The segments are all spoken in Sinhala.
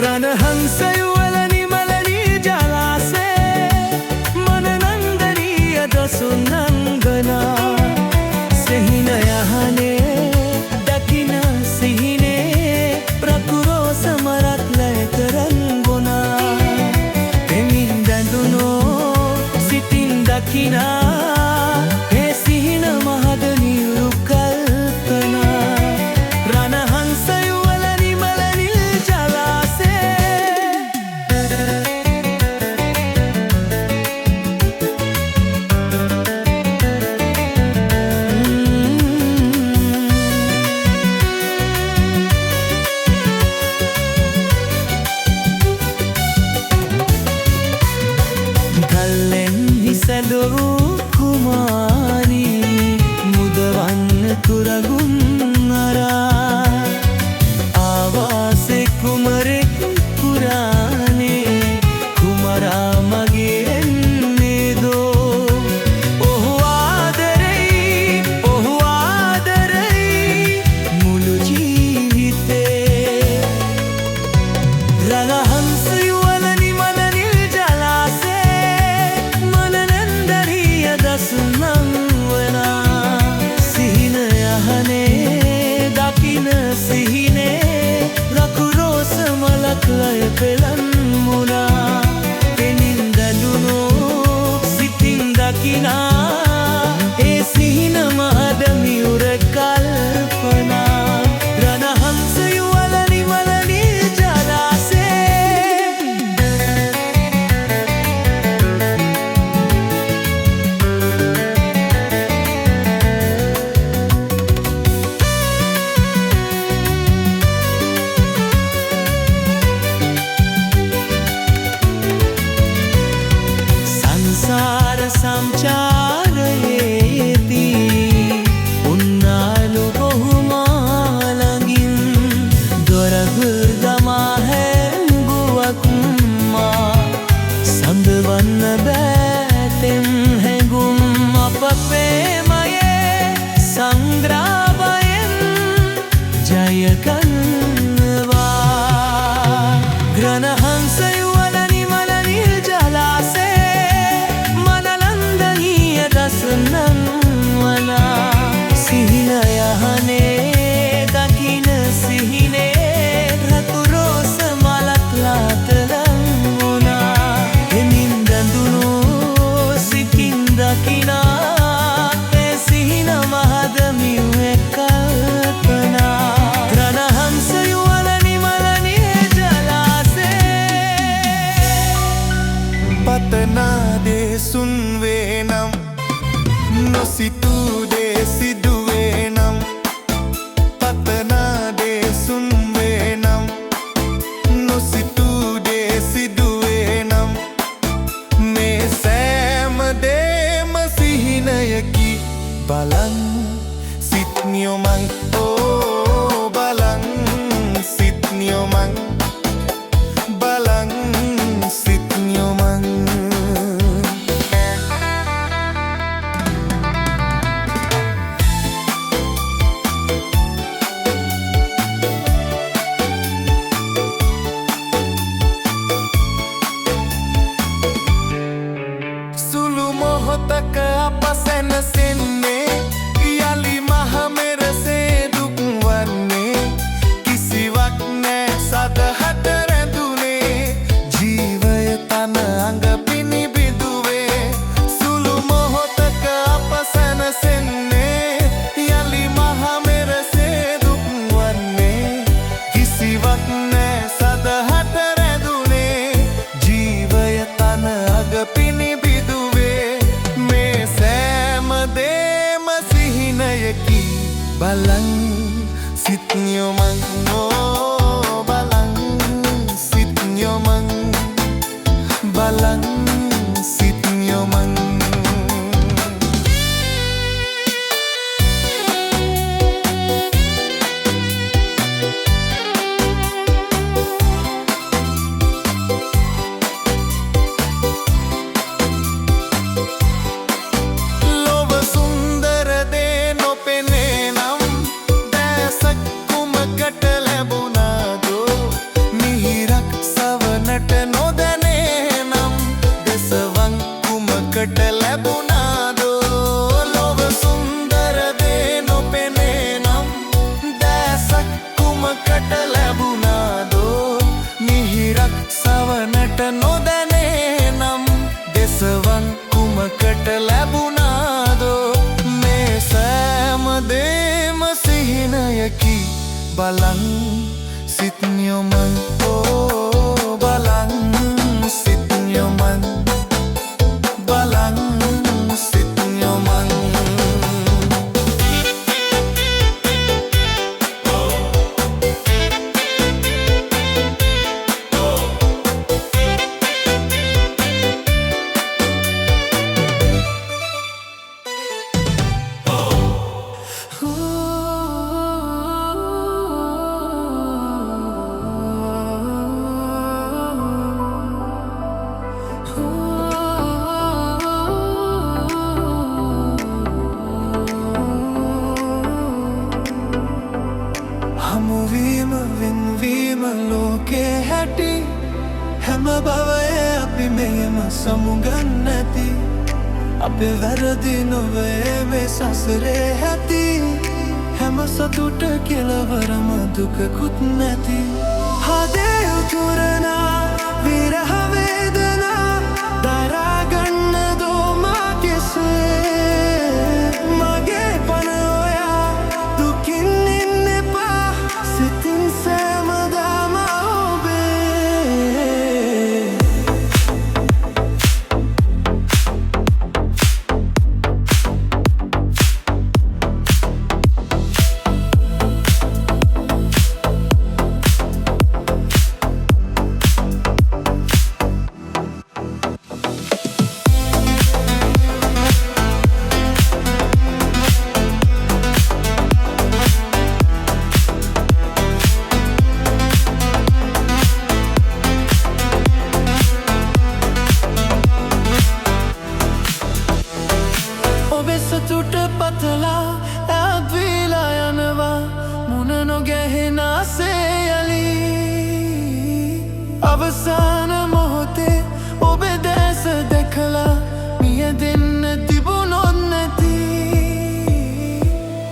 रणहंसयुवलनि मलनि जलासे मननंदनीय दसुनंगना सिहिनयहने दकिन सिहिने प्रकुरो समरत लयकरंगुना तेमिन दंदुनो सितिन दकिना हे सिहिन महदनी कल्पना रणहंसयुवलनि मलनि जलासे ගල්ලෙන් හිසැලුරු කුමාරී මුදවන්න කුරගුන් අරා ආවාසෙ කුමරෙක් පුරානේ කුමරා මගේ එන්නේදෝ ඔහු ආදරෙයි මුළු ජීවිතේ रणहंसयुवलनि मलनि जलासे मननंदनीय दसुनंगना सिहिनयहने दकिन सिहिने रकुरोस मलक लय पेलन्मुना तेनिන් දඳුනෝ සිතින් දකිනා ඒ සිහින මහදමි උර කල්පනා रणहंसयुवलनि मलनि जलासे සංසාර සංචාරයේදී උන්නාලු බොහොමාලඟින් දොරහුර දමා හැංගුවක් මා සඳවන්න බෑතෙම් හැඟුම් අප ප්‍රේමයේ සංග්‍රාමයෙන් ජය ගන්නවා रणहंसयुवलनि मलनि जलासे मननंदनीय दसुनंगना सिहिनयहने दकिन सिहिने रकुरोस मलक लातलंगुना එමින් දඳුනෝ සිතින් දකිනා ඒ සිහින මහදමි කල්පනා रणहंसयुवलनि मलनि जलासे පතනා දේසුන් වේනම් නොසිතූ දේ සිදුවේ නම් පතනා දේසුන් වේනම් නොසිතූ දේ සිදුවේ නම් මේ සෑම දේම සිහිනයකි බලන් සිත් නියොමන් බලන් සිත් නියොමන් බලන් සිත් නියොමන් සුළු මොහොතක අප සැනසෙන්නේ යලි මහ මෙරසේ දුක් වන්නේ කිසිවක් නෑ සදහට රැඳුනේ ජීවය තන අඟ පිනිබිදුවේ සුළු මොහොතක අප සැනසෙන්නේ යලි මහ මෙරසේ දුක් වන්නේ කිසිවක් නෑ සදහට රැඳුනේ ජීවය තන අඟ පිනිබිදුවේ මේ සෑම දේම සිහිනයකි බලන් සිත් නියොමන් බලන් සිත් නියොමන් බලන් සිත් නියොමන් ලොව සුන්දර දේ නොපෙනේ නම් දැසක් කුමකට හැකි බලන් සිත් නියමන් බලන් සිත් නියමන් බලන් සිත් නියමන් හමුවීම වෙන්වීම ලෝකේ හැටි හැම භවයේ අපි මෙහෙම සමුගන්න ඇති අපේ වැරදි නොවේ මේ සසරේ ඇති හැම සතුට කෙලවරම දුකකුත් නැති හදේ උතුරනා විරහ වේදනා දරාගන්න දෝමා කෙසේ මගේ පන ඔයා දුකින් ඉන්න එපා සිතින් සෑමදාම ඔබේ සතුට පතලා ඇත්වීලා යනවා මුණ නොගැහෙනාසේ යලි අවසාන මොහොතේ ඔබේ දැස දැකලා මිය දෙන්න තිබුණොත් නැති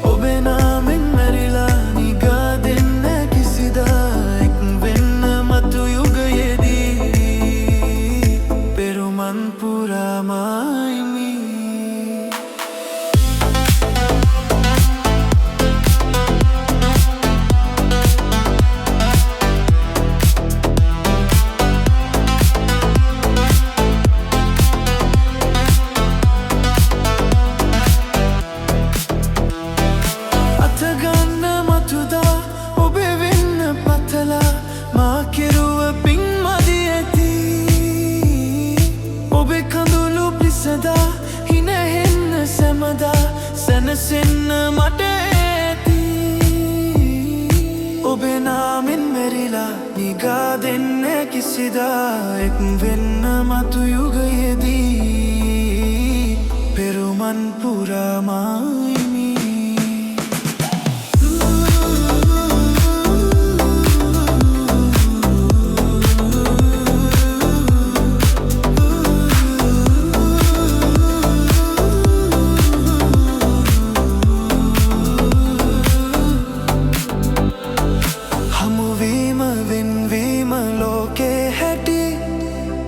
ඔබේ නාමෙන් මැරිලා නිගා දෙන්න කිසිදා එක් වෙන්න මතු යුගයේදී පෙරුමන් පුරාමයි සැනසෙන්න මට ඇති ඔබේ නාමෙන් මැරිලා නිගා දෙන්න කිසිදා එක් වෙන්න මතු යුගයේදී පෙරුමන් පුරාමයි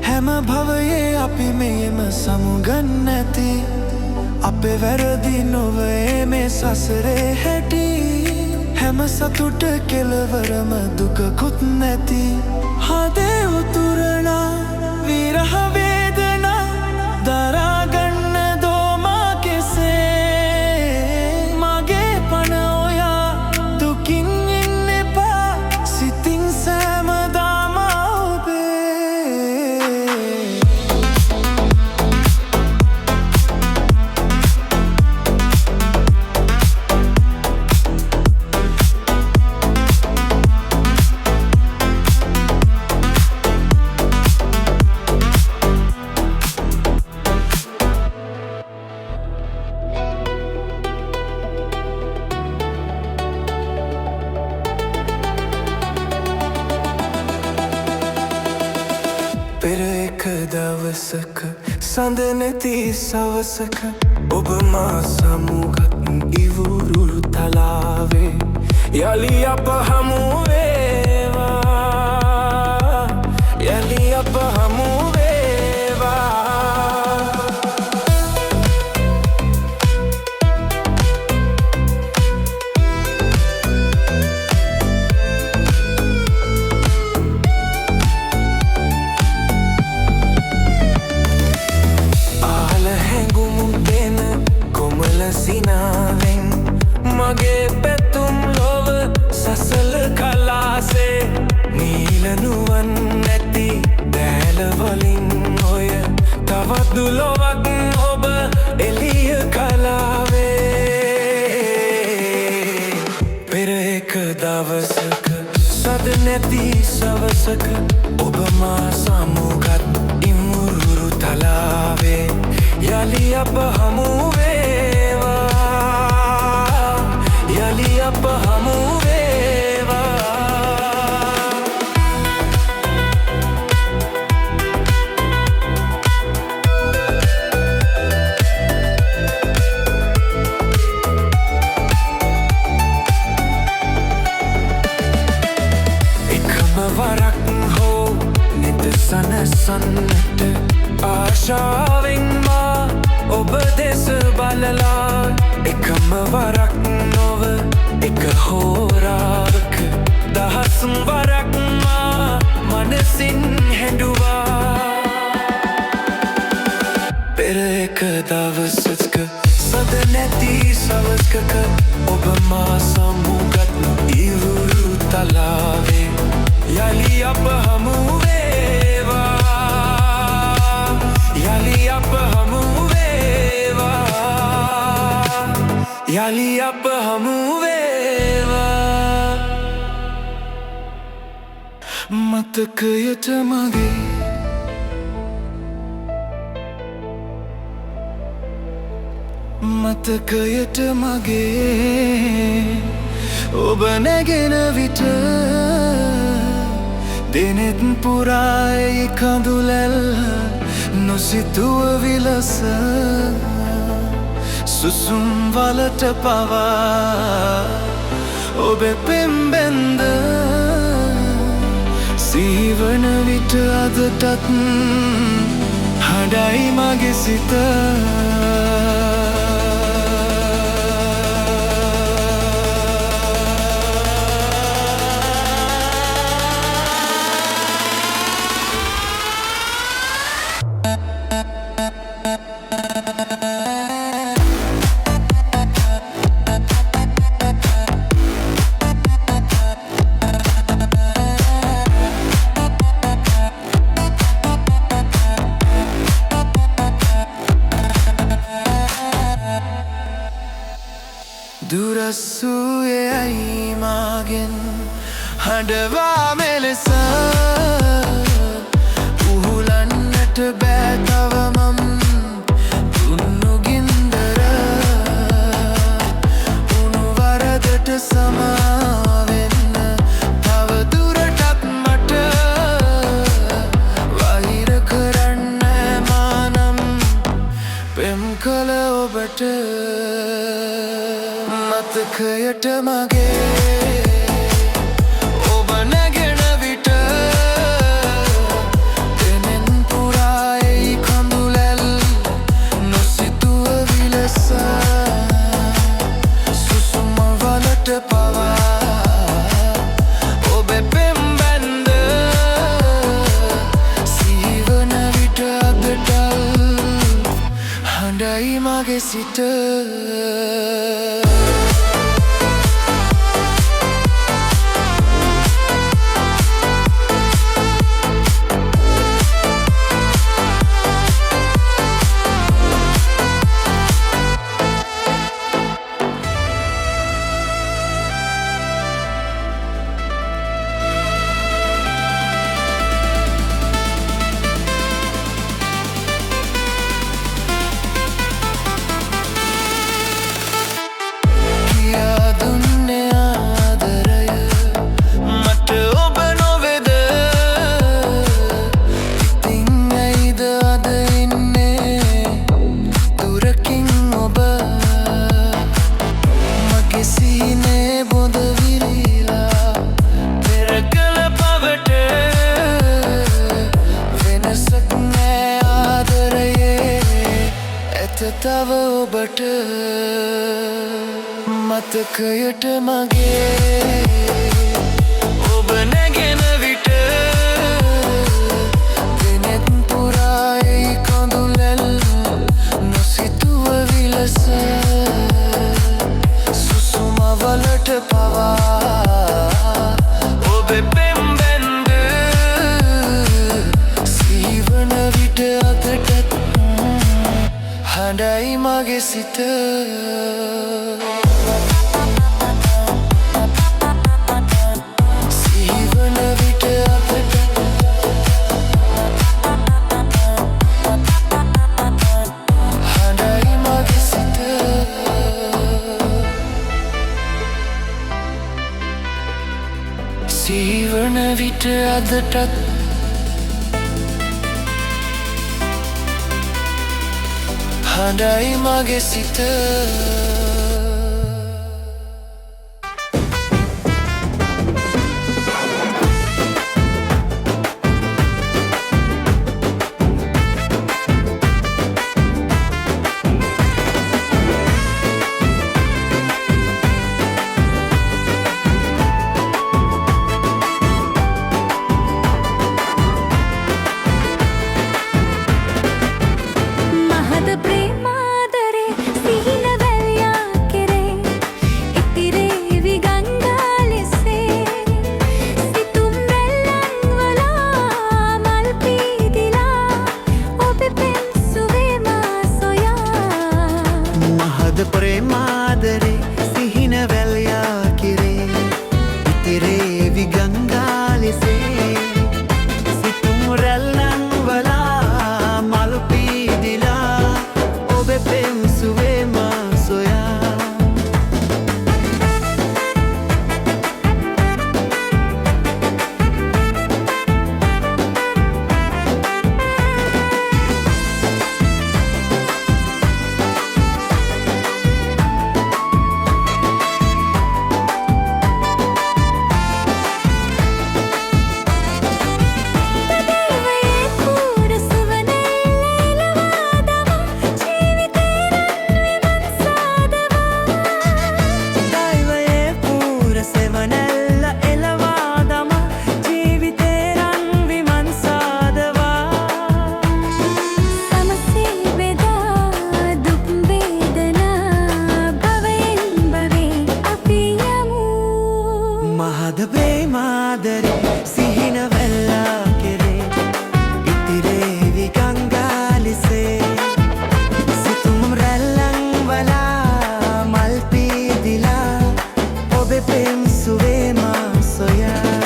හැම භවයේ අපි මෙහෙම සමුගන්න ඇති අපේ වැරදි නොවේ මේ සසරේ හැටි හැම සතුට කෙලවරම දුකකුත් නැති හදේ උතුරනා විරහ වේදනා දරාගන්න දෝමා කෙසේ මගේ පන ඔයා දුකින් ඉන්න එපා සිතින් සෑමදාම පෙර එක දවසක සඳ නැති සවසක ඔබ මා සමුගත් ඉවුරුළු තලාවේ යලි අප හමු වේවා යලි අප හමු වේවා දුලොවක් ඔබ එළිය කලාවේ පෙර එක දවසක සද නැති සවසක ඔබ මා සමුගත් ඉමුරුරු තලාවේ යලි අප හමු වේවා යලි අප හමු සනසන්නට ආශාවෙන් මා ඔබ දෙස බලලා එකම වරක් නොව එක හෝරාවක දහස් වරක් මා මනසින් හැඬුවා පෙර එක දවසක සද නැති සවස්කක ඔබ මා සමුගත් ඉවුරු තලාවේ යලි අප හමු යලි අප හමු වේවා මතකයට මගේ මතකයට මගේ ඔබ නැගෙන විට දිනෙත් පුරායි කඳුලැල් නොසිතුව විලස සුසුම් වලට පවා ඔබේ පෙම්බැන්ද සීවන විට අදටත් හඬයි මගේ සිත දුරස්සුවේ ඇයි මාගෙන් හඬවා මෙලෙස උහුලන්නට බෑ තව මම් දුන්නු ගින්දර උණු වරදට සමාවෙන්න තව දුරටත් මට වහිර කරන්න මානම් පෙම් කළ ඔබට මතකයට මගේ ඔබ නැගෙන විට දෙනෙන් පුරායි කඳුලැල් නොසිතුව විලස සුසුම වලට පවා ඔබේ පෙම්බැන්ද සීවන විට අදටල් හඬයි මගේ සිත තව ඔබට මතකයට මගේ ඔබ නැගෙන විට දිනෙත් පුරායි කඳුලැල් නොසිතුව විලස සුසුම වලට පවා ඔබේ පෙම්බැන්ද සීවන විට අදටත් මගේ සිත සිහිවන විට අපට හඬයි මගේ සිත සිහිවන විට අදටත් හඬයි මගේ සිත ප්‍රේමාදරේ සිහින වැල්යා කෙරේ ඉතිරේවි ගංගා ලෙසේ සිතුම් රැල්ලන් වලා මල් පීදිලා ඔබේ පෙම් සුවේ මා සොයා ප්‍රේමාදරේ සිහින වැල්ලා කෙරේ ඉතිරේවි ගංගා ලෙසේ සිතුම් රැල්ලන් වලා මල් පීදිලා ඔබේ පෙම් සුවේ මා සොයා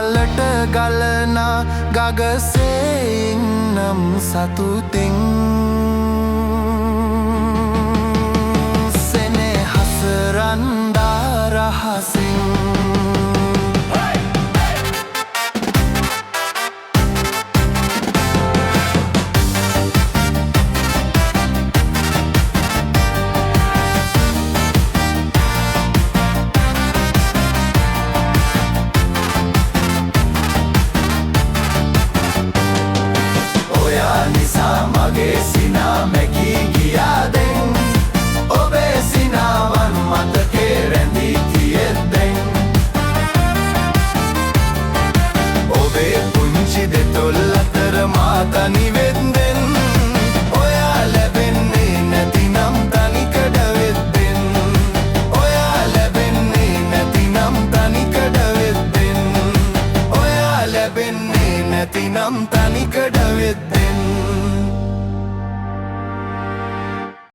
මල්ලට ගලනා ගගසේ නම් සතුටින් සෙනෙහස රන්දා රහසින් මගේ සිනා මැකී ගියාදෙන් ඔබේ සිනාවන් මතකේ රැඳී තියෙද්දෙන් ඔබේ පුංචි දෙතොල් අතර මා තනි වෙද්දෙන් ඔයා ලැබෙන්නේ නැතිනම් තනිකඩ වෙද්දෙන් ඔයා ලැබෙන්නේ නැතිනම් තනිකඩ වෙද්දෙන් ඔයා ලැබෙන්නේ නැතිනම් තනිකඩ වෙද්දෙන්